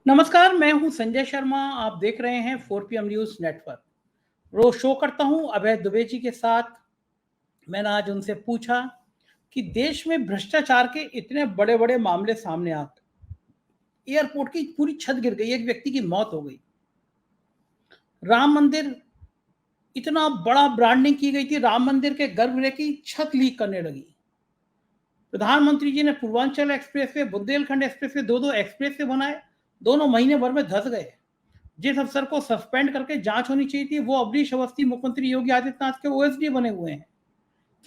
नमस्कार, मैं हूं संजय शर्मा। आप देख रहे हैं 4 PM न्यूज नेटवर्क। रोज शो करता हूं अभय दुबे जी के साथ। मैंने आज उनसे पूछा कि देश में भ्रष्टाचार के इतने बड़े बड़े मामले सामने आते, एयरपोर्ट की पूरी छत गिर गई, एक व्यक्ति की मौत हो गई, राम मंदिर, इतना बड़ा ब्रांडिंग की गई थी, राम मंदिर के गर्भगृह की छत लीक करने लगी। प्रधानमंत्री जी ने पूर्वांचल एक्सप्रेसवे, बुंदेलखंड एक्सप्रेसवे, दो एक्सप्रेसवे बनाए, दोनों महीने भर में धस गए। जिस अफसर को सस्पेंड करके जांच होनी चाहिए थी, वो अवनीश अवस्थी मुख्यमंत्री योगी आदित्यनाथ के ओएसडी बने हुए हैं।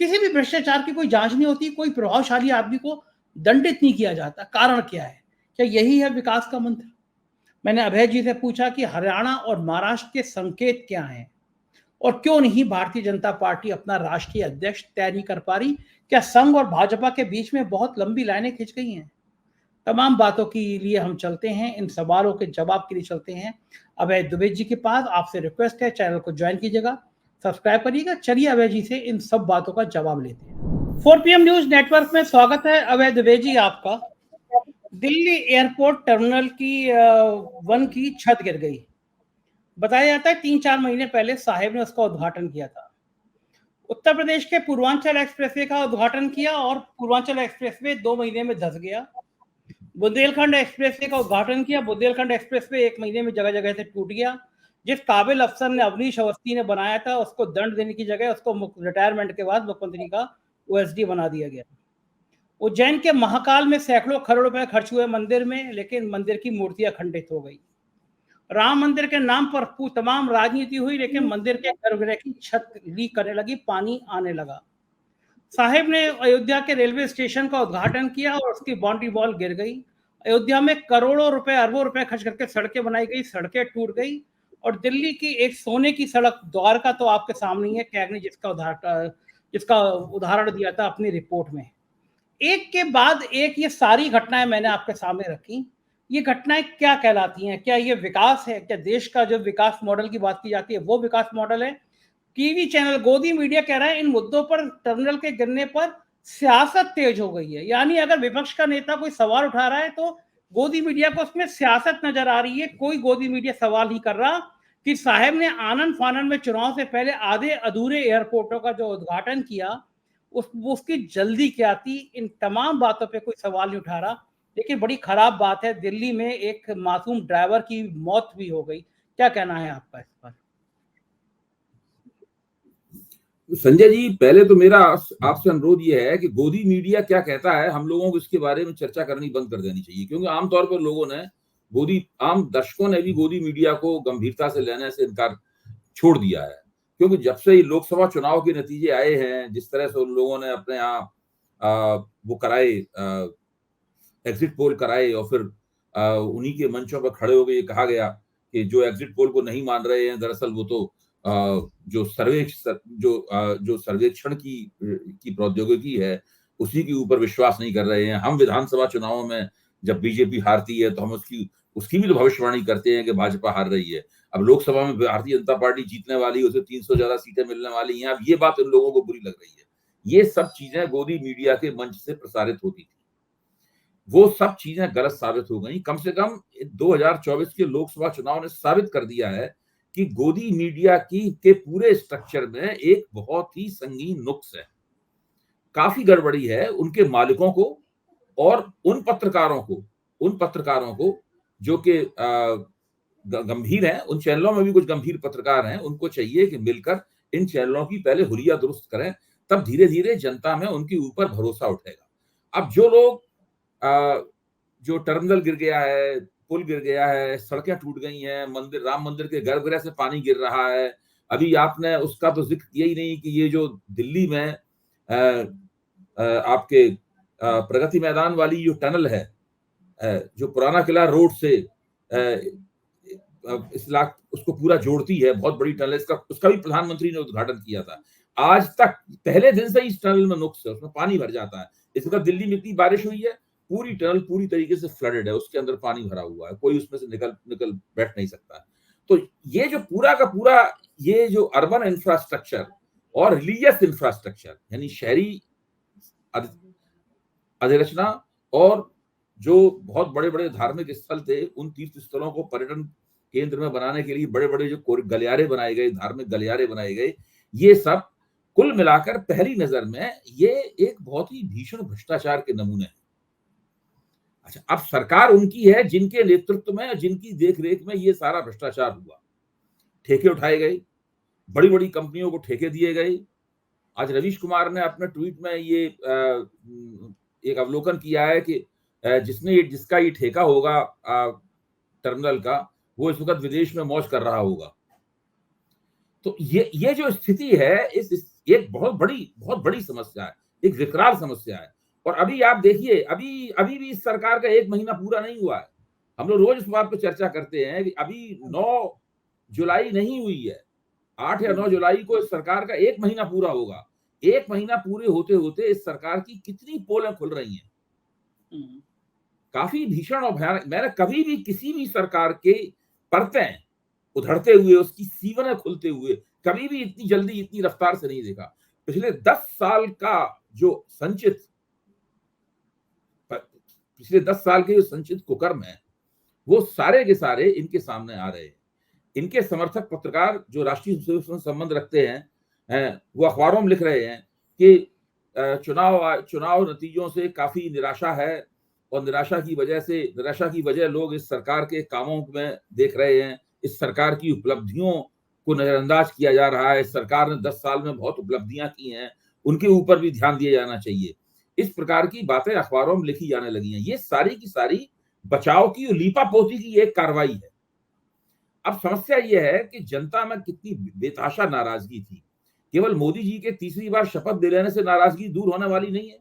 किसी भी भ्रष्टाचार की कोई जांच नहीं होती, कोई प्रभावशाली आदमी को दंडित नहीं किया जाता। कारण क्या है? क्या यही है विकास का मंत्र? मैंने अभय जी से पूछा कि हरियाणा और महाराष्ट्र के संकेत क्या हैं, और क्यों नहीं भारतीय जनता पार्टी अपना राष्ट्रीय अध्यक्ष तय नहीं कर पा रही? क्या संघ और भाजपा के बीच में बहुत लंबी लाइनें खिंच गई हैं? तमाम बातों के लिए हम चलते हैं, इन सवालों के जवाब के लिए चलते हैं अभय दुबे जी के पास। आपसे रिक्वेस्ट है, चैनल को ज्वाइन कीजिएगा, सब्सक्राइब करिएगा। चलिए अभय जी से इन सब बातों का जवाब लेते हैं। 4 PM न्यूज नेटवर्क में स्वागत है अभय दुबे जी आपका। दिल्ली एयरपोर्ट टर्मिनल की 1 की छत गिर गई। बताया जाता है 3-4 महीने पहले साहेब ने उसका उद्घाटन किया था। उत्तर प्रदेश के पूर्वांचल एक्सप्रेसवे का उद्घाटन किया और पूर्वांचल एक्सप्रेसवे 2 महीने में धस गया। बुंदेलखंड एक्सप्रेसवे का उद्घाटन किया, बुंदेलखंड एक्सप्रेसवे 1 महीने में जगह जगह से टूट गया। जिस काबिल अफसर ने, अवनीश अवस्थी ने बनाया था, उसको दंड देने की जगह उसको रिटायरमेंट के बाद मुख्यमंत्री का ओएसडी बना दिया गया। उज्जैन के महाकाल में सैकड़ों करोड़ रुपए खर्च हुए मंदिर में, लेकिन मंदिर की मूर्तियां खंडित हो गई। राम मंदिर के नाम पर तमाम राजनीति हुई, लेकिन मंदिर के गर्भगृह की छत लीक करने लगी, पानी आने लगा। साहेब ने अयोध्या के रेलवे स्टेशन का उद्घाटन किया और उसकी बाउंड्री वॉल गिर गई। अयोध्या में करोड़ों रुपए, अरबों रुपए खर्च करके सड़कें बनाई गई, सड़कें टूट गई। और दिल्ली की एक सोने की सड़क द्वारका तो आपके सामने ही है, कैग ने जिसका उदाहरण दिया था अपनी रिपोर्ट में। एक के बाद एक ये सारी घटनाएं मैंने आपके सामने रखी। ये घटनाएं क्या कहलाती हैं? क्या ये विकास है? क्या देश का जो विकास मॉडल की बात की जाती है वो विकास मॉडल है? टीवी चैनल गोदी मीडिया कह रहा है इन मुद्दों पर, टर्मिनल के गिरने पर सियासत तेज हो गई है। यानी अगर विपक्ष का नेता कोई सवाल उठा रहा है तो गोदी मीडिया को उसमें सियासत नजर आ रही है। कोई गोदी मीडिया सवाल नहीं कर रहा कि साहब ने आनंद फानंद में चुनाव से पहले आधे अधूरे एयरपोर्टों का जो उद्घाटन किया, उसकी जल्दी क्या थी? इन तमाम बातों पे कोई सवाल नहीं उठा रहा। लेकिन बड़ी खराब बात है, दिल्ली में एक मासूम ड्राइवर की मौत भी हो गई। क्या कहना है आपका इस पर? संजय जी, पहले तो मेरा आपसे अनुरोध यह है कि गोदी मीडिया क्या कहता है, हम लोगों को इसके बारे में चर्चा करनी बंद कर देनी चाहिए, क्योंकि आमतौर पर लोगों ने आम दर्शकों ने भी गोदी मीडिया को गंभीरता से लेने से इनकार छोड़ दिया है। क्योंकि जब से लोकसभा चुनाव के नतीजे आए हैं, जिस तरह से उन लोगों ने अपने यहाँ वो कराए, एग्जिट पोल कराए, और फिर उन्हीं के मंचों पर खड़े होकर ये कहा गया कि जो एग्जिट पोल को नहीं मान रहे हैं, दरअसल वो तो जो सर्वेक्षण की प्रौद्योगिकी है उसी के ऊपर विश्वास नहीं कर रहे हैं। हम विधानसभा चुनावों में जब बीजेपी हारती है तो हम उसकी भी तो भविष्यवाणी करते हैं कि भाजपा हार रही है। अब लोकसभा में भारतीय जनता पार्टी जीतने वाली है, उसे 300 ज्यादा सीटें मिलने वाली हैं। अब ये बात इन लोगों को बुरी लग रही है। ये सब चीजें गोदी मीडिया के मंच से प्रसारित होती थी, वो सब चीजें गलत साबित हो गई। कम से कम 2024 के लोकसभा चुनाव ने साबित कर दिया है कि गोदी मीडिया के पूरे स्ट्रक्चर में एक बहुत ही संगीन नुक्स है, काफी गड़बड़ी है। उनके मालिकों को और उन पत्रकारों को जो कि गंभीर हैं, उन चैनलों में भी कुछ गंभीर पत्रकार हैं, उनको चाहिए कि मिलकर इन चैनलों की पहले हुलिया दुरुस्त करें, तब धीरे धीरे जनता में उनके ऊपर भरोसा उठेगा। अब जो लोग जो टर्मिनल गिर गया है, पुल गिर गया है, सड़कें टूट गई हैं, राम मंदिर के गर्भगृह से पानी गिर रहा है, अभी आपने उसका तो जिक्र किया ही नहीं कि ये जो दिल्ली में आपके प्रगति मैदान वाली जो टनल है, जो पुराना किला रोड से उसको पूरा जोड़ती है, बहुत बड़ी टनल, उसका भी प्रधानमंत्री ने उद्घाटन किया था। आज तक पहले दिन से इस टनल में नुक्स है, उसमें पानी भर जाता है। इस वक्त दिल्ली में इतनी बारिश हुई है, पूरी टनल पूरी तरीके से फ्लडेड है, उसके अंदर पानी भरा हुआ है, कोई उसमें से निकल बैठ नहीं सकता। तो ये जो पूरा का पूरा ये जो अर्बन इंफ्रास्ट्रक्चर और रिलीजियस इंफ्रास्ट्रक्चर, यानी शहरी अधिरचना और जो बहुत बड़े-बड़े धार्मिक स्थल थे, उन तीर्थ स्थलों को पर्यटन केंद्र में बनाने के लिए बड़े-बड़े जो गलियारे बनाए गए, धार्मिक गलियारे बनाए गए, ये सब कुल मिलाकर पहली नजर में ये एक बहुत ही भीषण भ्रष्टाचार के नमूने हैं। अच्छा, अब सरकार उनकी है जिनके नेतृत्व में, जिनकी देखरेख में ये सारा भ्रष्टाचार हुआ। ठेके उठाए गए, बड़ी-बड़ी कंपनियों को ठेके दिए गए। आज रवीश कुमार ने अपने ट्वीट में ये एक अवलोकन किया है कि जिसका ये ठेका होगा टर्मिनल का, वो इस वक्त विदेश में मौज कर रहा होगा। तो ये जो स्थिति है, इस एक बहुत बड़ी समस्या है, एक विकराल समस्या है। और अभी आप देखिए, अभी भी इस सरकार का 1 महीना पूरा नहीं हुआ है। हम लोग रोज इस बात पे चर्चा करते हैं कि अभी 9 जुलाई नहीं हुई है, 8 या 9 जुलाई को इस सरकार का 1 महीना पूरा होगा। 1 महीना पूरे होते-होते इस सरकार की कितनी पोलें खुल रही हैं। काफ़ी भीषण और भयानक। मैंने कभी भी किसी भी सरकार के परतें उधड़ते हुए, उसकी सीवनें खुलते हुए कभी भी इतनी जल्दी, इतनी रफ्तार से नहीं देखा। पिछले 10 साल का जो संचित पिछले 10 साल के जो संचित कुकर्म है, वो सारे के सारे इनके सामने आ रहे हैं। इनके समर्थक पत्रकार जो राष्ट्रीय स्वयं संबंध रखते हैं, वो अखबारों में लिख रहे हैं कि चुनाव नतीजों से काफ़ी निराशा है और निराशा की वजह लोग इस सरकार के कामों में देख रहे हैं। इस सरकार की उपलब्धियों को नजरअंदाज किया जा रहा है। इस सरकार ने 10 साल में बहुत उपलब्धियां की हैं, उनके ऊपर भी ध्यान दिया जाना चाहिए। इस प्रकार की बातें अखबारों में लिखी जाने लगी हैं। ये सारी की सारी बचाव की और लीपापोती की एक कार्रवाई है। अब समस्या यह है कि जनता में कितनी बेतहाशा नाराजगी थी। केवल मोदी जी के तीसरी बार शपथ दिलाने से नाराजगी दूर होने वाली नहीं है।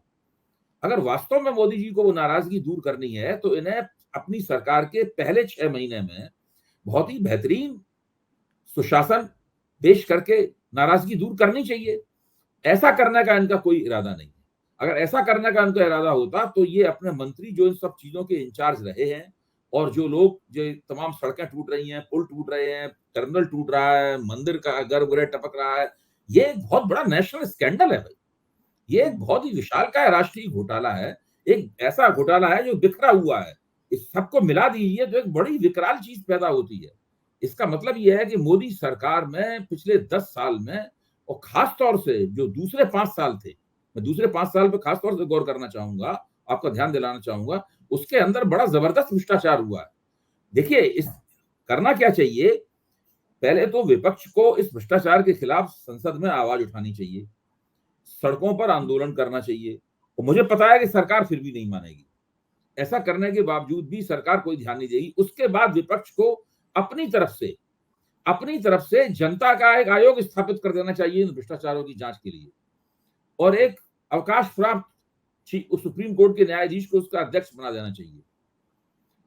अगर वास्तव में मोदी जी को वो नाराजगी दूर करनी है, तो इन्हें अपनी सरकार के पहले 6 महीने में बहुत ही बेहतरीन सुशासन पेश करके नाराजगी दूर करनी चाहिए। ऐसा करने का इनका कोई इरादा नहीं है। अगर ऐसा करने का इनका इरादा होता, तो ये अपने मंत्री जो इन सब चीजों के इंचार्ज रहे हैं, और जो लोग, जो तमाम सड़कें टूट रही हैं, पुल टूट रहे हैं, टर्मिनल टूट रहा है, मंदिर का गर्भगृह टपक रहा है, ये एक बहुत बड़ा नेशनल स्कैंडल है भाई। ये एक बहुत ही विशालकाय राष्ट्रीय घोटाला है। एक ऐसा घोटाला है जो बिखरा हुआ है। इस सबको मिला दीजिए तो एक बड़ी विकराल चीज पैदा होती है। इसका मतलब ये है कि मोदी सरकार में पिछले 10 साल में, और खास तौर से जो दूसरे 5 साल थे, मैं दूसरे 5 साल पे खास तौर से गौर करना चाहूंगा, आपका ध्यान दिलाना चाहूंगा, उसके अंदर बड़ा जबरदस्त भ्रष्टाचार हुआ है। देखिए, इस करना क्या चाहिए, पहले तो विपक्ष को इस भ्रष्टाचार के खिलाफ संसद में आवाज उठानी चाहिए, सड़कों पर आंदोलन करना चाहिए। और मुझे पता है कि सरकार फिर भी नहीं मानेगी। ऐसा करने के बावजूद भी सरकार कोई ध्यान नहीं देगी। उसके बाद विपक्ष को अपनी तरफ से जनता का एक आयोग स्थापित कर देना चाहिए इन भ्रष्टाचारों की जांच के लिए, और एक अवकाश प्राप्त सुप्रीम कोर्ट के न्यायाधीश को उसका अध्यक्ष बना देना चाहिए,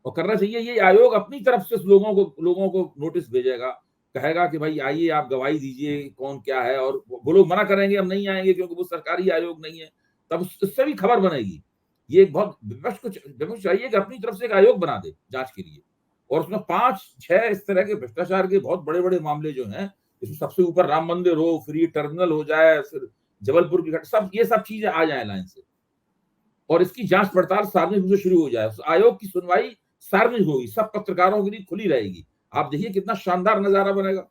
और करना चाहिए ये आयोग अपनी तरफ से लोगों को नोटिस भेजेगा, कहेगा कि भाई आइए, आप गवाही दीजिए कौन क्या है, और वो लोग मना करेंगे, हम नहीं आएंगे क्योंकि वो सरकारी आयोग नहीं है, तब उससे भी खबर बनेगी। ये एक बहुत विपक्ष चाहिए कि अपनी तरफ से एक आयोग बना दे जांच के लिए, और उसमें 5-6 इस तरह के भ्रष्टाचार के बहुत बड़े बड़े मामले जो हैं, इसमें सबसे ऊपर राम मंदिर हो, फ्री टर्मिनल हो जाए, फिर जबलपुर की घटना, ये सब चीजें आ जाए लाइन से, और इसकी जांच पड़ताल सार्वजनिक रूप से शुरू हो जाए। आयोग की सुनवाई सार्वजनिक होगी, सब पत्रकारों के लिए खुली रहेगी। आप देखिए कितना शानदार नजारा बनेगा।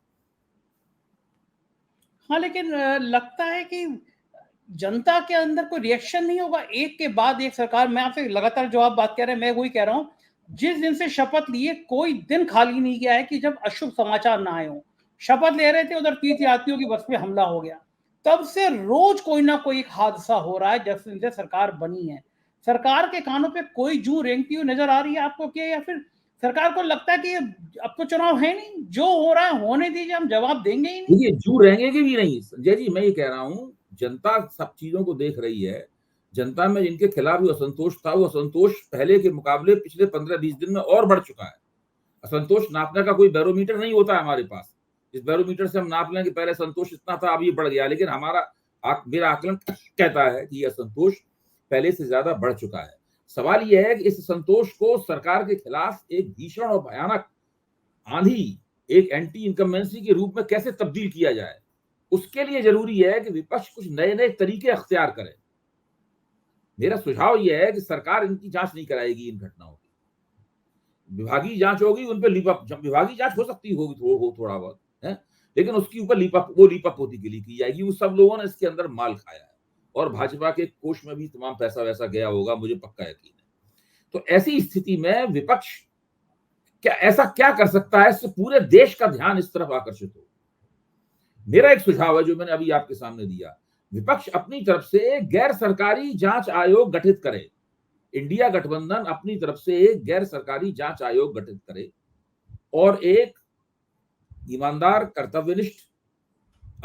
हाँ, लेकिन लगता है कि जनता के अंदर कोई रिएक्शन नहीं होगा। एक के बाद एक सरकार, मैं आपसे लगातार जो आप बात कर रहे हैं, मैं वही कह रहा हूँ, जिस दिन से शपथ लिए कोई दिन खाली नहीं गया है कि जब अशुभ समाचार ना आए हो। शपथ ले रहे थे, उधर तीर्थयात्रियों की बस पे हमला हो गया, तब से रोज कोई ना कोई एक हादसा हो रहा है जब से सरकार बनी है। सरकार के कानों पे कोई जू रेंगती हुई नजर आ रही है आपको क्या, या फिर सरकार को लगता है कि अब तो चुनाव है नहीं, जो हो रहा है होने दीजिए, हम जवाब देंगे ही नहीं? देखिए, जू रहेंगे कि भी नहीं संजय जी, मैं ये कह रहा हूँ, जनता सब चीजों को देख रही है। जनता में जिनके खिलाफ जो असंतोष था, वो असंतोष पहले के मुकाबले पिछले 15-20 दिन में और बढ़ चुका है। असंतोष नापने का कोई बैरोमीटर नहीं होता है हमारे पास, इस बैरोमीटर से हम नाप लें कि पहले संतोष इतना था, अब ये बढ़ गया, लेकिन मेरा आकलन कहता है कि यह असंतोष पहले से ज्यादा बढ़ चुका है। सवाल यह है कि इस संतोष को सरकार के खिलाफ एक भीषण और भयानक आंधी, एक एंटी इनकम्बेंसी के रूप में कैसे तब्दील किया जाए। उसके लिए जरूरी है कि विपक्ष कुछ नए नए तरीके अख्तियार करे। मेरा सुझाव यह है कि सरकार इनकी जांच नहीं कराएगी, इन घटनाओं की विभागीय जांच होगी, उन पे विभागीय जांच हो सकती होगी थोड़ा बहुत है, लेकिन उसके ऊपर लीपापोती के लिए की जाएगी। वो सब लोगों ने इसके अंदर माल खाया है और भाजपा के कोष में भी तमाम पैसा वैसा गया होगा, मुझे पक्का यकीन है। तो ऐसी स्थिति में विपक्ष ऐसा क्या कर सकता है इससे पूरे देश का ध्यान इस तरफ आकर्षित हो। मेरा एक सुझाव है जो मैंने अभी आपके सामने दिया, विपक्ष अपनी तरफ से गैर सरकारी जांच आयोग गठित करे। इंडिया गठबंधन अपनी तरफ से एक गैर सरकारी जांच आयोग गठित करे और एक ईमानदार, कर्तव्यनिष्ठ,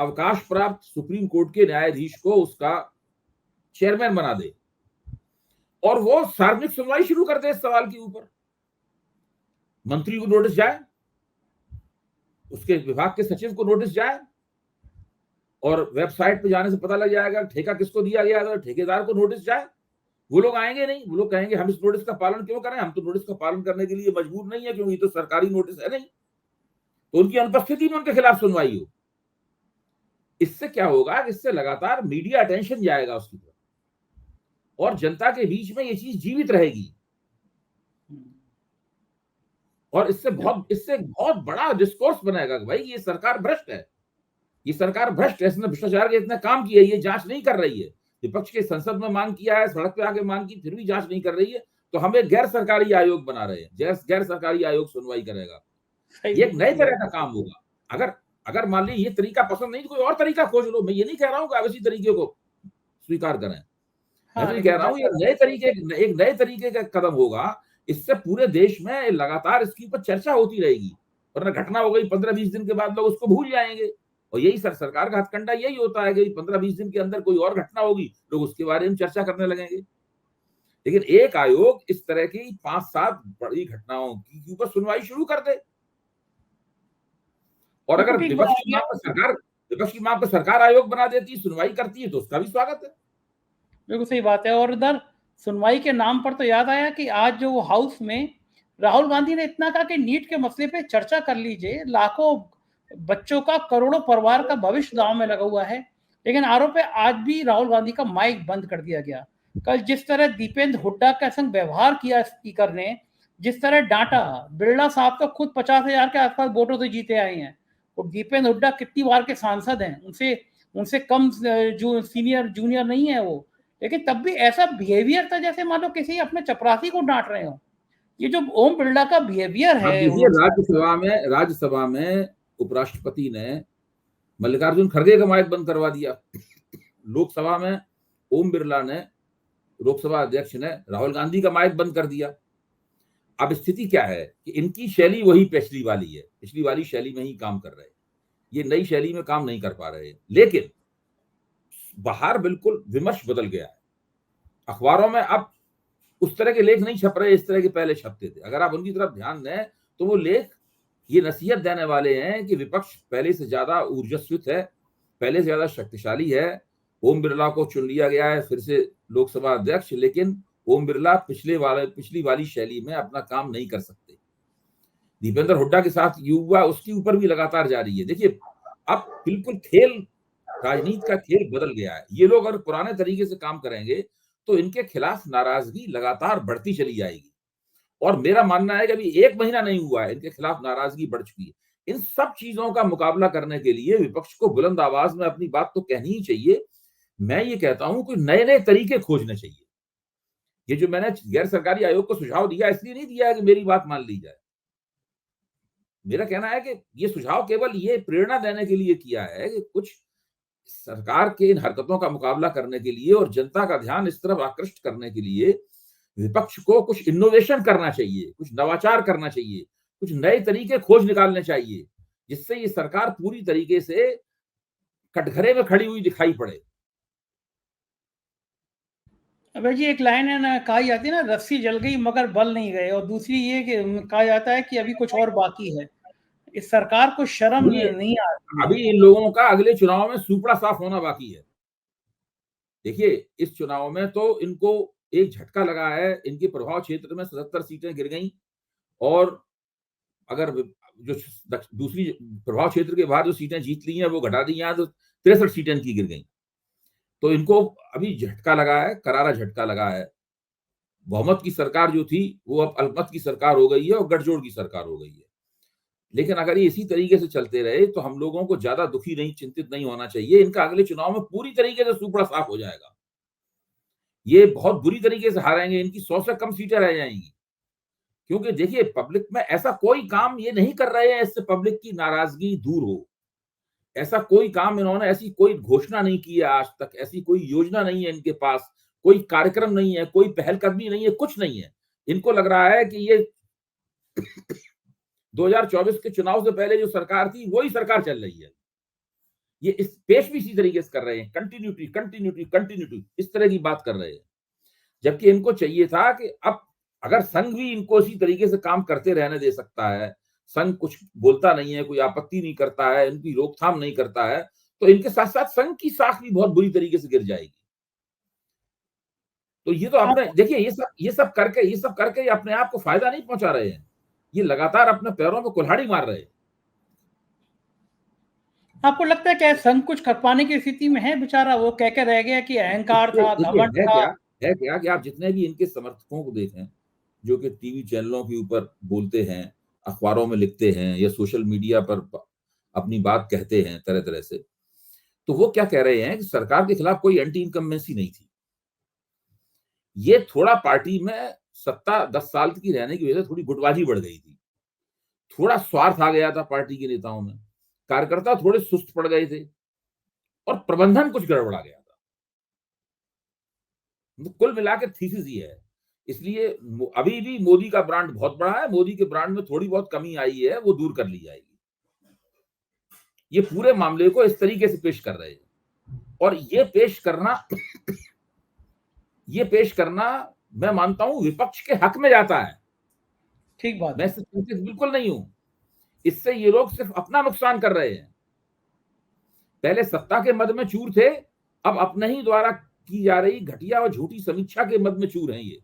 अवकाश प्राप्त सुप्रीम कोर्ट के न्यायाधीश को उसका चेयरमैन बना दे और वो सार्वजनिक सुनवाई शुरू कर दे इस सवाल के ऊपर। मंत्री को नोटिस जाए, उसके विभाग के सचिव को नोटिस जाए और वेबसाइट पे जाने से पता लग जाएगा ठेका किसको दिया गया है, ठेकेदार को नोटिस जाए। वो लोग आएंगे नहीं, वो लोग कहेंगे हम इस नोटिस का पालन क्यों करें, हम तो नोटिस का पालन करने के लिए मजबूर नहीं है क्योंकि ये तो सरकारी नोटिस है नहीं। तो उनकी अनुपस्थिति में उनके खिलाफ सुनवाई हो। इससे क्या होगा, इससे लगातार मीडिया अटेंशन जाएगा उसकी तरफ और जनता के बीच में ये चीज जीवित रहेगी और इससे बहुत बड़ा डिस्कोर्स बनेगा कि भाई ये सरकार भ्रष्ट है, ये सरकार भ्रष्ट है, इसने भ्रष्टाचार के इतने काम किए, ये जांच नहीं कर रही है। विपक्ष के संसद में मांग किया है, सड़क पे आके मांग की, फिर भी जांच नहीं कर रही है। तो हम एक गैर सरकारी आयोग बना रहे हैं, गैर सरकारी आयोग सुनवाई करेगा। ये एक नए तरह का काम होगा। अगर मान ली ये तरीका पसंद नहीं तो कोई और तरीका खोज लो। मैं ये नहीं कह रहा हूँ कि आप इसी तरीके को स्वीकार करें, मैं तो ये कह रहा हूँ एक नए तरीके का कदम होगा। इससे पूरे देश में लगातार इसके ऊपर चर्चा होती रहेगी, वरना घटना हो गई 15-20 दिन के बाद लोग उसको भूल जाएंगे। और यही सरकार का हथकंडा यही होता है कि 15-20 दिन के अंदर कोई और घटना होगी, लोग उसके बारे में चर्चा करने लगेंगे। लेकिन एक आयोग इस तरह की 5-7 बड़ी घटनाओं की ऊपर सुनवाई शुरू कर दे और अगर विपक्ष की मांग पर सरकार आयोग बना देती, सुनवाई करती है, तो उसका भी स्वागत है। बिल्कुल सही बात है। और इधर सुनवाई के नाम पर तो याद आया कि आज जो हाउस में राहुल गांधी ने इतना कहा कि नीट के मसले पे चर्चा कर लीजिए, लाखों बच्चों का, करोड़ों परिवार का भविष्य दांव में लगा हुआ है। लेकिन आरोप है आज भी राहुल गांधी का माइक बंद कर दिया गया। कल जिस तरह दीपेंद्र हुड्डा के संग व्यवहार किया स्पीकर ने, जिस तरह डांटा, बिरला साहब तो खुद 50,000 के आसपास वोटों से जीते आए हैं और दीपेंद्र हुड्डा कितनी बार के सांसद हैं, उनसे कम जो सीनियर जूनियर नहीं है वो, लेकिन तब भी ऐसा बिहेवियर था जैसे मान लो किसी अपने चपरासी को डांट रहे हो। ये जो ओम बिरला का बिहेवियर है, राज्यसभा में उपराष्ट्रपति ने मल्लिकार्जुन खड़गे का माइक बंद करवा दिया। लोकसभा में ओम बिरला ने, लोकसभा अध्यक्ष ने राहुल गांधी का माइक बंद कर दिया। अब स्थिति क्या है कि इनकी शैली वही पिछली वाली है, पिछली वाली शैली में ही काम कर रहे हैं, ये नई शैली में काम नहीं कर पा रहे हैं। लेकिन बाहर बिल्कुल विमर्श बदल गया है। अखबारों में अब उस तरह के लेख नहीं छप रहे, इस तरह के पहले छपते थे। अगर आप उनकी तरफ ध्यान दें तो वो लेख ये नसीहत देने वाले हैं कि विपक्ष पहले से ज्यादा ऊर्जस्वित है, पहले से ज्यादा शक्तिशाली है। ओम बिरला को चुन लिया गया है फिर से लोकसभा अध्यक्ष, लेकिन ओम बिरला पिछली वाली शैली में अपना काम नहीं कर सकते। दीपेंद्र हुड्डा के साथ युवा उसके ऊपर भी लगातार जारी है। देखिए अब बिल्कुल राजनीति का खेल बदल गया है। ये लोग अगर पुराने तरीके से काम करेंगे तो इनके खिलाफ नाराजगी लगातार बढ़ती चली जाएगी। और मेरा मानना है कि अभी 1 महीना नहीं हुआ है, इनके खिलाफ नाराजगी बढ़ चुकी है। इन सब चीजों का मुकाबला करने के लिए विपक्ष को बुलंद आवाज में अपनी बात तो कहनी ही चाहिए। मैं ये कहता हूं कि नए नए तरीके खोजने चाहिए। ये जो मैंने गैर सरकारी आयोग को सुझाव दिया, इसलिए नहीं दिया है कि मेरी बात मान ली जाए। मेरा कहना है कि ये सुझाव केवल ये प्रेरणा देने के लिए किया है कि कुछ सरकार के इन हरकतों का मुकाबला करने के लिए और जनता का ध्यान इस तरफ आकृष्ट करने के लिए विपक्ष को कुछ इनोवेशन करना चाहिए, कुछ नवाचार करना चाहिए, कुछ नए तरीके खोज निकालने चाहिए, जिससे ये सरकार पूरी तरीके से कटघरे में खड़ी हुई दिखाई पड़े। अबे जी एक लाइन है ना, कही जाती है ना, रस्सी जल गई मगर बल नहीं गए। और दूसरी ये कि कहा जाता है कि अभी कुछ और बाकी है। इस सरकार को शर्म नहीं आ रही। अभी इन लोगों का अगले चुनाव में सुपड़ा साफ होना बाकी है। देखिए इस चुनाव में तो इनको एक झटका लगा है, इनके प्रभाव क्षेत्र में 77 सीटें गिर गई और अगर जो दूसरी प्रभाव क्षेत्र के बाहर जो सीटें जीत ली हैं वो घटा दी हैं तो 63 सीटें इनकी गिर गई। तो इनको अभी झटका लगा है, करारा झटका लगा है। बहुमत की सरकार जो थी वो अब अल्पमत की सरकार हो गई है और गठजोड़ की सरकार हो गई है। लेकिन अगर ये इसी तरीके से चलते रहे तो हम लोगों को ज्यादा दुखी नहीं, चिंतित नहीं होना चाहिए। इनका अगले चुनाव में पूरी तरीके से सुपड़ा साफ हो जाएगा। ये बहुत बुरी तरीके से हारेंगे, इनकी 100 से कम सीटें रह जाएंगी। क्योंकि देखिए, पब्लिक में ऐसा कोई काम ये नहीं कर रहे हैं इससे पब्लिक की नाराजगी दूर हो। ऐसा कोई काम इन्होंने, ऐसी कोई घोषणा नहीं की है आज तक, ऐसी कोई योजना नहीं है इनके पास, कोई कार्यक्रम नहीं है, कोई पहलकदमी नहीं है, कुछ नहीं है। इनको लग रहा है कि ये 2024 के चुनाव से पहले जो सरकार थी वही सरकार चल रही है। ये इस पेश भी इसी तरीके से कर रहे हैं, कंटिन्यूटी कंटिन्यूटी कंटिन्यूटी, इस तरह की बात कर रहे हैं। जबकि इनको चाहिए था कि अब अगर संघ भी इनको इसी तरीके से काम करते रहने दे सकता है, संघ कुछ बोलता नहीं है, कोई आपत्ति नहीं करता है, इनकी रोकथाम नहीं करता है, तो इनके साथ साथ संघ की साख भी बहुत बुरी तरीके से गिर जाएगी। तो ये तो अपने आप देखिए, ये सब करके ये अपने आप को फायदा नहीं पहुंचा रहे हैं। ये लगातार अपने पैरों में कुल्हाड़ी मार रहे हैं। आपको लगता है क्या संघ कुछ कर पाने की स्थिति में है? बेचारा वो कह के रह गया कि अहंकार था, देखिए, घमंड था। है क्या कि आप जितने भी इनके समर्थकों को देखें, जो कि टीवी चैनलों के ऊपर बोलते हैं, अखबारों में लिखते हैं या सोशल मीडिया पर अपनी बात कहते हैं तरह तरह से, तो वो क्या कह रहे हैं कि सरकार के खिलाफ कोई एंटी इनकम्बेंसी नहीं थी। ये थोड़ा पार्टी में सत्ता 10 साल की रहने की वजह से थोड़ी गुटबाजी बढ़ गई थी, थोड़ा स्वार्थ आ गया था पार्टी के नेताओं में, कार्यकर्ता थोड़े सुस्त पड़ गए थे और प्रबंधन कुछ गड़बड़ा गया था। तो कुल मिला के थीसिस ये है। इसलिए अभी भी मोदी का ब्रांड बहुत बड़ा है, मोदी के ब्रांड में थोड़ी बहुत कमी आई है, वो दूर कर ली जाएगी। ये पूरे मामले को इस तरीके से पेश कर रहे हैं और ये पेश करना मैं मानता हूं विपक्ष के हक में जाता है। ठीक बात मैं है। इससे चिंतित बिल्कुल नहीं हूं। इससे ये लोग सिर्फ अपना नुकसान कर रहे हैं। पहले सत्ता के मद में चूर थे, अब अपने ही द्वारा की जा रही घटिया और झूठी समीक्षा के मद में चूर हैं ये।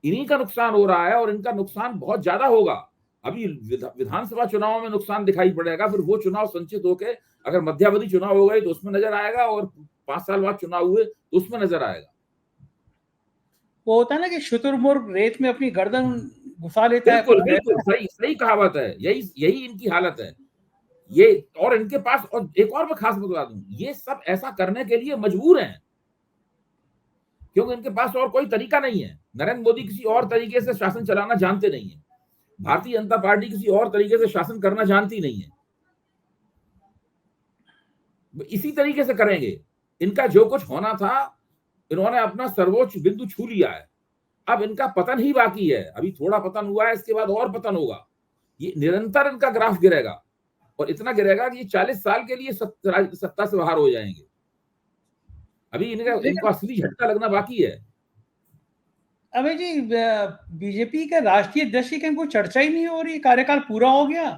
इन्हीं का नुकसान हो रहा है और इनका नुकसान बहुत ज्यादा होगा। अभी विधानसभा चुनाव में नुकसान दिखाई पड़ेगा, फिर वो चुनाव संचित होकर अगर मध्यावधि चुनाव हो गए तो उसमें नजर आएगा, और 5 साल बाद चुनाव हुए तो उसमें नजर आएगा। वो होता है ना कि शुतुरमुर्ग रेत में अपनी गर्दन घुसा लेता है, बिल्कुल फिर बिल्कुल सही सही कहावत है। यही इनकी हालत है ये। और इनके पास, और एक और मैं खास बता दूं, ये सब ऐसा करने के लिए मजबूर हैं क्योंकि इनके पास और कोई तरीका नहीं है। नरेंद्र मोदी किसी और तरीके से शासन चलाना जानते नहीं है, भारतीय जनता पार्टी किसी और तरीके से शासन करना जानती नहीं है। इसी तरीके से करेंगे। इनका जो कुछ होना था, इन्होंने अपना सर्वोच्च बिंदु छू लिया है। अब इनका पतन ही बाकी है। अभी थोड़ा पतन हुआ है, इसके बाद और पतन होगा। ये निरंतर इनका ग्राफ गिरेगा और इतना गिरेगा कि ये 40 साल के लिए सत्ता से बाहर हो जाएंगे। अभी इनको असली झटका लगना बाकी है। अबे जी, बीजेपी के राष्ट्रीय अध्यक्ष की कहीं कोई चर्चा ही नहीं हो रही, कार्यकाल पूरा हो गया।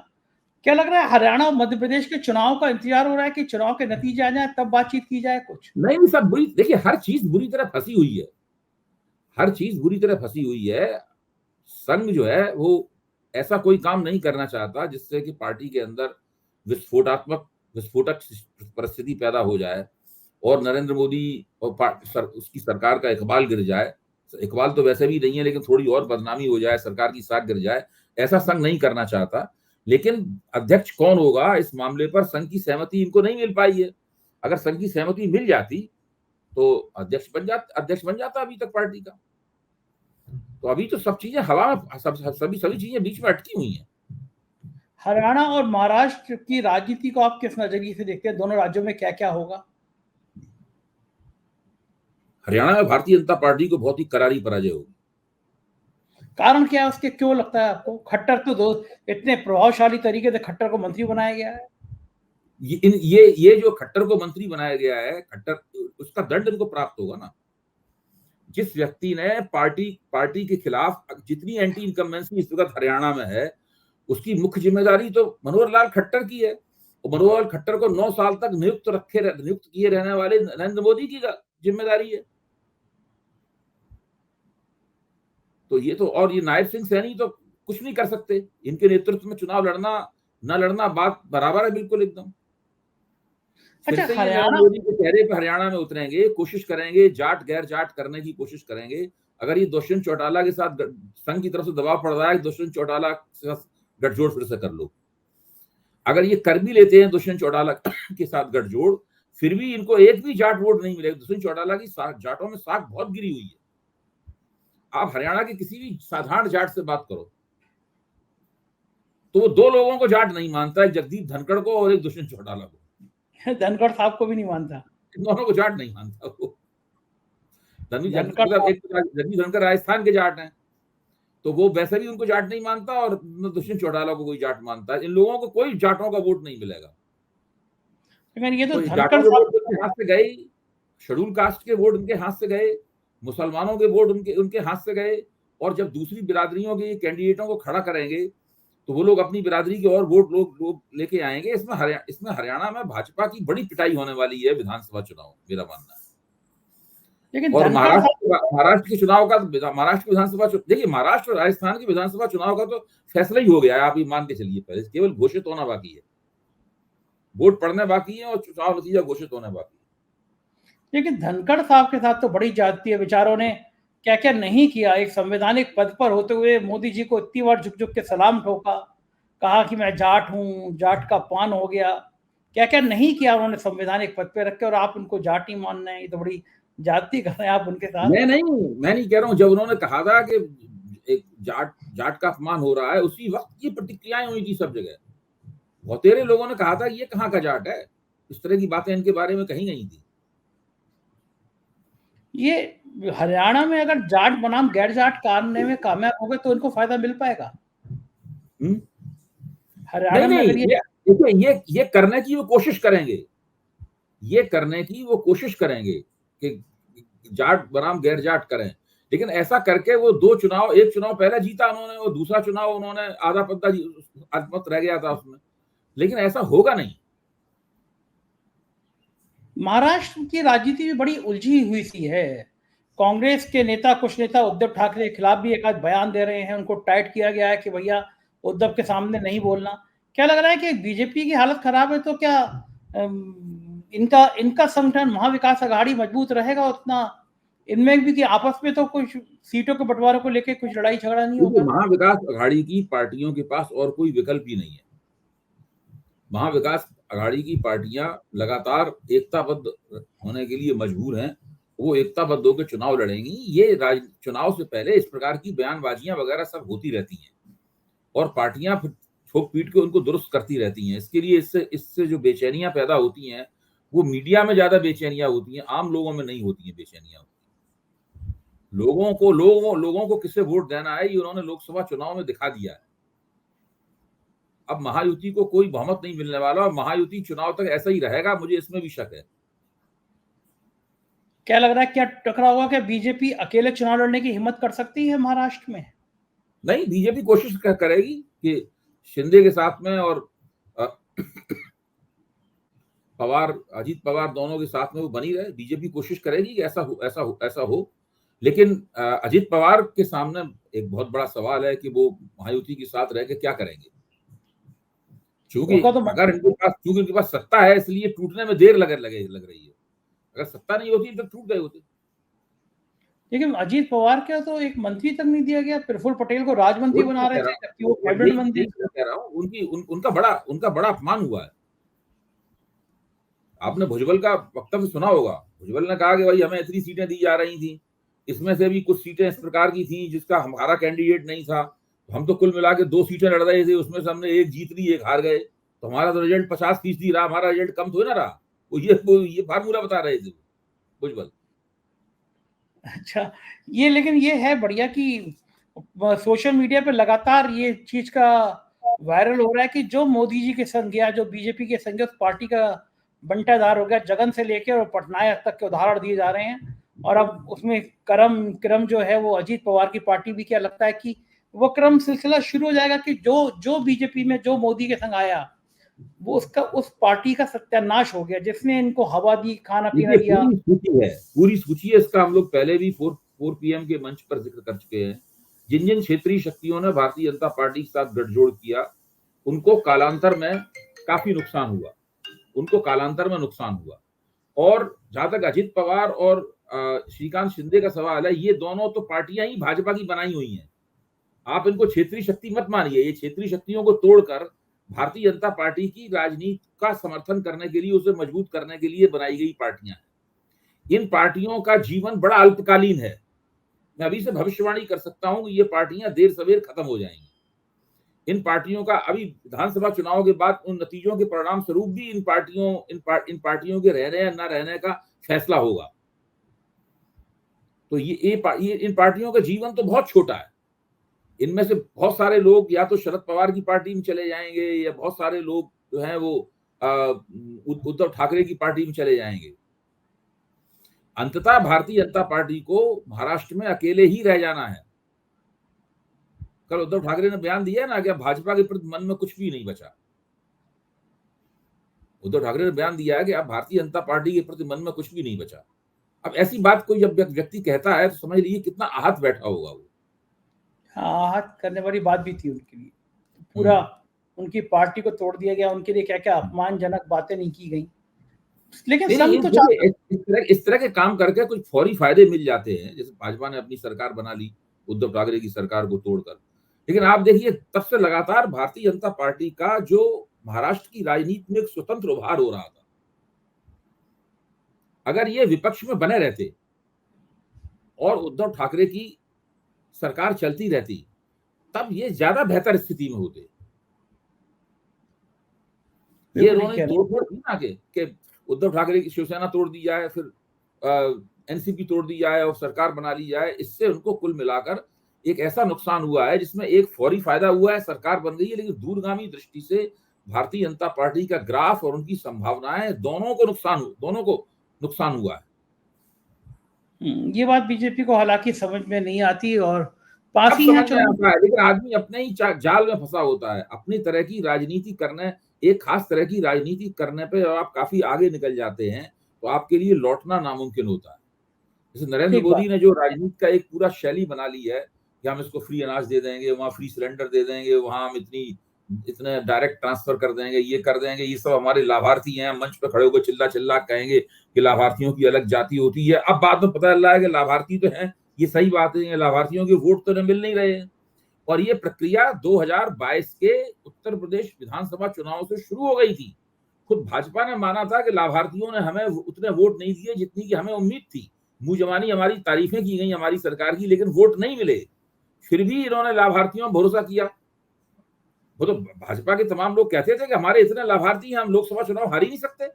क्या लग रहा है हरियाणा और मध्य प्रदेश के चुनाव का इंतजार हो रहा है कि चुनाव के नतीजे आ जाए तब बातचीत की जाए कुछ? नहीं, सब बुरी, देखिए हर चीज बुरी तरह फंसी हुई है, हर चीज बुरी तरह फंसी हुई है। संघ जो है वो ऐसा कोई काम नहीं करना चाहता जिससे कि पार्टी के अंदर विस्फोटक परिस्थिति पैदा हो जाए और नरेंद्र मोदी और उसकी सरकार का इकबाल गिर जाए। इकबाल तो वैसे भी नहीं है, लेकिन थोड़ी और बदनामी हो जाए, सरकार की साख गिर जाए। ऐसा संघ नहीं करना चाहता। लेकिन अध्यक्ष कौन होगा इस मामले पर संघ की सहमति इनको नहीं मिल पाई है। अगर संघ की सहमति मिल जाती तो अध्यक्ष बन जाता अभी तक पार्टी का। तो अभी तो सब चीजें हवा में, सभी चीजें बीच में अटकी हुई हैं। हरियाणा और महाराष्ट्र की राजनीति को आप किस नजरिए से देखते हैं? दोनों राज्यों में क्या क्या होगा? हरियाणा में भारतीय जनता पार्टी को बहुत ही करारी पराजय होगी। कारण क्या है उसके? क्यों लगता है आपको? खट्टर तो दो इतने प्रभावशाली तरीके से खट्टर को मंत्री बनाया गया है। ये जो खट्टर को मंत्री बनाया गया है, खट्टर, उसका दंड इनको प्राप्त होगा ना। जिस व्यक्ति ने पार्टी के खिलाफ जितनी एंटी इनकम्बेंसी इस वक्त हरियाणा में है, उसकी मुख्य जिम्मेदारी तो मनोहर लाल खट्टर की है। और मनोहर लाल खट्टर को 9 साल तक नियुक्त किए रहने वाले नरेंद्र मोदी की जिम्मेदारी है। तो ये नायब सिंह सैनी तो कुछ नहीं कर सकते। इनके नेतृत्व में चुनाव लड़ना न लड़ना बात बराबर है, बिल्कुल एकदम। फिर अच्छा, से ये नरेंद्र हरियाणा मोदी के चेहरे पे हरियाणा में उतरेंगे, कोशिश करेंगे जाट गैर जाट करने की कोशिश करेंगे। अगर ये दुष्यंत चौटाला के साथ संघ की तरफ से दबाव पड़ रहा है, दुष्यंत चौटाला के साथ गठजोड़ फिर से कर लो। अगर ये कर भी लेते हैं दुष्यंत चौटाला के साथ गठजोड़, फिर भी इनको एक भी जाट वोट नहीं मिलेगा। दुष्यंत चौटाला की जाटों में साख बहुत गिरी हुई है। आप हरियाणा के किसी भी साधारण जाट से बात करो तो वो दो लोगों को जाट नहीं मानता, एक जगदीप धनखड़ को और एक दुष्यंत चौटाला को। धनखड़ साहब को भी नहीं मानता, इन दोनों को जाट नहीं मानता वो। धनखड़ मतलब एक जगदीप धनखड़ राजस्थान के जाट हैं, तो वो वैसे भी उनको जाट नहीं मानता और दुष्यंत चौटाला को कोई जाट मानता है। इन लोगों को कोई जाटों का वोट नहीं मिलेगा। लेकिन ये तो तो धनखड़ जाटों के वोट साहब उनके हाथ से गए, शेड्यूल कास्ट के वोट उनके हाथ से गए, मुसलमानों के वोट उनके उनके हाथ से गए। और जब दूसरी बिरादरियों के कैंडिडेटों को खड़ा करेंगे तो वो लोग अपनी बिरादरी के और वोट लोग लेके आएंगे। इसमें हरियाणा में भाजपा की बड़ी पिटाई होने वाली है विधानसभा चुनाव, मेरा मानना है। लेकिन और धनखड़ साहब महाराष्ट्र के चुनाव का, महाराष्ट्र विधानसभा देखिए, महाराष्ट्र और राजस्थान की विधानसभा चुनाव का तो फैसला ही हो गया है, आप ये मान के चलिए। पहले केवल घोषित होना बाकी है, वोट पड़ने बाकी है और चुनाव नतीजा घोषित होने बाकी है। लेकिन धनखड़ साहब के साथ तो बड़ी जाती है, बेचारों ने क्या क्या नहीं किया। एक संवैधानिक पद पर होते हुए मोदी जी को इतनी बार झुक झुक के सलाम ठोका, कहा कि मैं जाट हूँ, जाट का पान हो गया। क्या क्या नहीं किया उन्होंने संवैधानिक पद पे रख के, और आप उनको जाट ही मान रहे हैं। ये तो बड़ी जाति कर रहे हैं आप उनके साथ। मैं नहीं कह रहा हूँ, जब उन्होंने कहा था कि एक जाट का अपमान हो रहा है, उसी वक्त की प्रतिक्रियाएं हुई थी सब जगह। बहुतेरे लोगों ने कहा था ये कहाँ का जाट है, इस तरह की बातें इनके बारे में कहीं नहीं थी। ये हरियाणा में अगर जाट बनाम गैर जाट करने में कामयाब हो गए तो इनको फायदा मिल पाएगा। हरियाणा में अगर ये करने की वो कोशिश करेंगे, ये करने की वो कोशिश करेंगे कि जाट बनाम गैर जाट करें। लेकिन ऐसा करके वो दो चुनाव, एक चुनाव पहले जीता उन्होंने और दूसरा चुनाव उन्होंने आधा पत्ता अल्पमत रह गया था उसमें, लेकिन ऐसा होगा नहीं। महाराष्ट्र की राजनीति भी बड़ी उलझी हुई सी है। कांग्रेस के नेता, कुछ नेता उद्धव ठाकरे के खिलाफ भी एक आध बयान दे रहे हैं, उनको टाइट किया गया है कि भैया उद्धव के सामने नहीं बोलना। क्या लग रहा है कि बीजेपी की हालत खराब है तो क्या इनका संगठन महाविकास अघाड़ी मजबूत रहेगा उतना? इनमें भी कि आपस में तो कुछ सीटों के बंटवारे को लेकर कुछ लड़ाई झगड़ा नहीं होगा? महाविकास अघाड़ी की पार्टियों के पास और कोई विकल्प ही नहीं है। महाविकास अघाड़ी की पार्टियां लगातार एकताबद्ध होने के लिए मजबूर हैं। वो एकताबद्ध होकर चुनाव लड़ेंगी। ये चुनाव से पहले इस प्रकार की बयानबाजियां वगैरह सब होती रहती हैं और पार्टियां फिर ठोक पीट के उनको दुरुस्त करती रहती हैं। इसके लिए इससे जो बेचैनियां पैदा होती हैं वो मीडिया में ज्यादा बेचैनियां होती हैं, आम लोगों में नहीं होती हैं बेचैनियां। लोगों को किसे वोट देना है ये उन्होंने लोकसभा चुनाव में दिखा दिया है। अब महायुति को कोई बहुमत नहीं मिलने वाला और महायुति चुनाव तक ऐसा ही रहेगा, मुझे इसमें भी शक है। क्या लग रहा है, क्या टकराव होगा? क्या बीजेपी अकेले चुनाव लड़ने की हिम्मत कर सकती है महाराष्ट्र में? नहीं, बीजेपी कोशिश करेगी कि शिंदे के साथ में और अजीत पवार दोनों के साथ में वो बनी रहे। बीजेपी कोशिश करेगी कि ऐसा हो। लेकिन अजीत पवार के सामने एक बहुत बड़ा सवाल है कि वो महायुति के साथ रह के क्या करेंगे। क्योंकि इनके पास सत्ता है, इसलिए टूटने में देर लग रही है। अगर सत्ता नहीं होती तो टूट गए होते। लेकिन अजीत पवार का तो एक मंत्री तक नहीं दिया गया, प्रफुल्ल पटेल को राजमंत्री बना रहे थे, जबकि वो कैबिनेट मंत्री। कह रहा हूँ उनका बड़ा अपमान हुआ है। आपने भुजबल का वक्तव्य सुना होगा। भुजबल ने कहा कि भाई हमें इतनी सीटें दी जा रही थी, इसमें से भी कुछ सीटें इस प्रकार की थी जिसका हमारा कैंडिडेट नहीं था, हम तो कुल मिला के 2 सीटें लड़ रहे थे, उसमें से हमने एक जीत ली, एक हार गए, तो हमारा तो रिजल्ट 50% रहा, हमारा रिजल्ट कम थोड़ी ना रहा। वो ये फार्मूला बता रहे थे भुजबल। अच्छा, लेकिन ये है बढ़िया कि सोशल मीडिया पे लगातार ये चीज का वायरल हो रहा है कि जो मोदी जी के संग या जो बीजेपी के संग उस पार्टी का बंटाधार हो गया। जगन से लेकर और पटनायक तक के उदाहरण दिए जा रहे हैं, और अब उसमें क्रम जो है वो अजीत पवार की पार्टी भी, क्या लगता है कि वो क्रम सिलसिला शुरू हो जाएगा कि जो बीजेपी में जो मोदी के संग आया वो उस पार्टी का सत्यानाश हो गया, जिसने इनको हवा दी, खाना पीना दिया। पूरी सूची है इसका। हम लोग पहले भी 4 PM के मंच पर जिक्र कर चुके हैं। जिन जिन क्षेत्रीय शक्तियों ने भारतीय जनता पार्टी के साथ गठजोड़ किया उनको कालांतर में काफी नुकसान हुआ। उनको कालांतर में नुकसान हुआ। और जहां तक अजित पवार और श्रीकांत शिंदे का सवाल है, ये दोनों तो पार्टियां ही भाजपा की बनाई हुई हैं। आप इनको क्षेत्रीय शक्ति मत मानिए, ये क्षेत्रीय शक्तियों को तोड़कर भारतीय जनता पार्टी की राजनीति का समर्थन करने के लिए, उसे मजबूत करने के लिए बनाई गई पार्टियां हैं। इन पार्टियों का जीवन बड़ा अल्पकालीन है। मैं अभी से भविष्यवाणी कर सकता हूं कि ये पार्टियां देर सवेर खत्म हो जाएंगी। इन पार्टियों का अभी विधानसभा चुनाव के बाद उन नतीजों के परिणाम स्वरूप भी इन पार्टियों के रहने या न रहने का फैसला होगा। तो ये इन पार्टियों का जीवन तो बहुत छोटा है। इनमें से बहुत सारे लोग या तो शरद पवार की पार्टी में चले जाएंगे, या बहुत सारे लोग जो हैं वो उद्धव ठाकरे की पार्टी में चले जाएंगे। अंततः भारतीय जनता पार्टी को महाराष्ट्र में अकेले ही रह जाना है। कल उद्धव ठाकरे ने बयान दिया ना कि भाजपा के प्रति मन में कुछ भी नहीं बचा। उद्धव ठाकरे ने बयान दिया है कि अब भारतीय जनता पार्टी के प्रति मन में कुछ भी नहीं बचा। अब ऐसी बात कोई जब व्यक्ति कहता है तो समझ लीजिए कितना आहत बैठा होगा वो। आहत करने वाली बात भी थी उनके लिए। पूरा उनकी पार्टी को तोड़ दिया गया, उनके लिए क्या क्या अपमानजनक बातें नहीं की गई। लेकिन इस तरह के काम करके कुछ फौरी फायदे मिल जाते हैं। जैसे भाजपा ने अपनी सरकार बना ली उद्धव ठाकरे की सरकार को तोड़कर, लेकिन आप देखिए तब से लगातार भारतीय जनता पार्टी का जो महाराष्ट्र की राजनीति में एक स्वतंत्र उभार हो रहा था। अगर ये विपक्ष में बने रहते और उद्धव ठाकरे की सरकार चलती रहती, तब ये ज्यादा बेहतर स्थिति में होते। ये उन्होंने तोड़फोड़ की ना कि उद्धव ठाकरे की शिवसेना तोड़ दी जाए, फिर एनसीपी तोड़ दी जाए और सरकार बना ली जाए। इससे उनको कुल मिलाकर एक ऐसा नुकसान हुआ है जिसमें एक फौरी फायदा हुआ है, सरकार बन गई है, लेकिन दूरगामी दृष्टि से भारतीय जनता पार्टी का ग्राफ और उनकी संभावनाएं दोनों को नुकसान हुआ है। ये बात बीजेपी को हालांकि समझ में नहीं आती और पास ही है, लेकिन आदमी अपने ही जाल में फंसा होता है। अपनी तरह की राजनीति करने, एक खास तरह की राजनीति करने पे आप काफी आगे निकल जाते हैं तो आपके लिए लौटना नामुमकिन होता है। जैसे नरेंद्र मोदी ने जो राजनीति का एक पूरा शैली बना ली है कि हम इसको फ्री अनाज दे देंगे, वहां फ्री सिलेंडर दे देंगे, वहां हम इतने डायरेक्ट ट्रांसफर कर देंगे, ये कर देंगे, ये सब हमारे लाभार्थी हैं। मंच पर खड़े होकर चिल्ला कहेंगे कि लाभार्थियों की अलग जाति होती है। अब बाद में पता चल रहा है कि लाभार्थी तो हैं, ये सही बात है, लाभार्थियों के वोट तो मिल नहीं रहे हैं। और ये प्रक्रिया 2022 के उत्तर प्रदेश विधानसभा चुनाव से शुरू हो गई थी। खुद भाजपा ने माना था कि लाभार्थियों ने हमें उतने वोट नहीं दिए जितनी की हमें उम्मीद थी। मुंह जबानी हमारी तारीफें की गई हमारी सरकार की, लेकिन वोट नहीं मिले। फिर भी इन्होंने लाभार्थियों पर भरोसा किया। वो तो भाजपा के तमाम लोग कहते थे कि हमारे इतने लाभार्थी हैं, हम लोकसभा चुनाव हार ही नहीं सकते।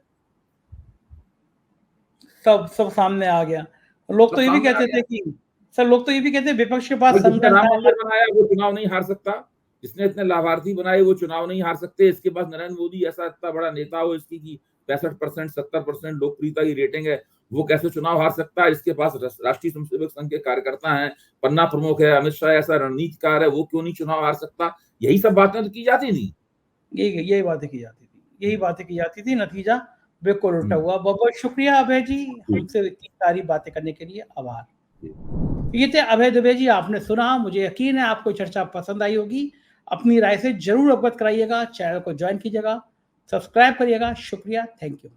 सब सामने आ गया। लोग तो ये भी कहते थे कि लोग तो ये भी कहते हैं विपक्ष के पास राम मंदिर बनाया वो चुनाव नहीं हार सकता, जिसने इतने लाभार्थी बनाए वो चुनाव नहीं हार सकते। इसके पास नरेंद्र मोदी ऐसा इतना बड़ा नेता हो, इसकी की 65% 70% लोकप्रियता की रेटिंग है, वो कैसे चुनाव हार सकता है। इसके पास राष्ट्रीय स्वयंसेवक संघ के कार्यकर्ता हैं, पन्ना प्रमुख है, अमित शाह ऐसा रणनीतिकार है, वो क्यों नहीं चुनाव हार सकता। यही सब बातें तो की जाती थी, यही बातें की जाती थी। नतीजा बिल्कुल उल्टा हुआ। बहुत बहुत शुक्रिया अभय जी, हमसे इतनी सारी बातें करने के लिए आभार। ये थे अभय दुबे जी, आपने सुना। मुझे यकीन है आपको चर्चा पसंद आई होगी। अपनी राय से जरूर अवगत कराइएगा, चैनल को ज्वाइन कीजिएगा, सब्सक्राइब करिएगा। शुक्रिया, थैंक यू।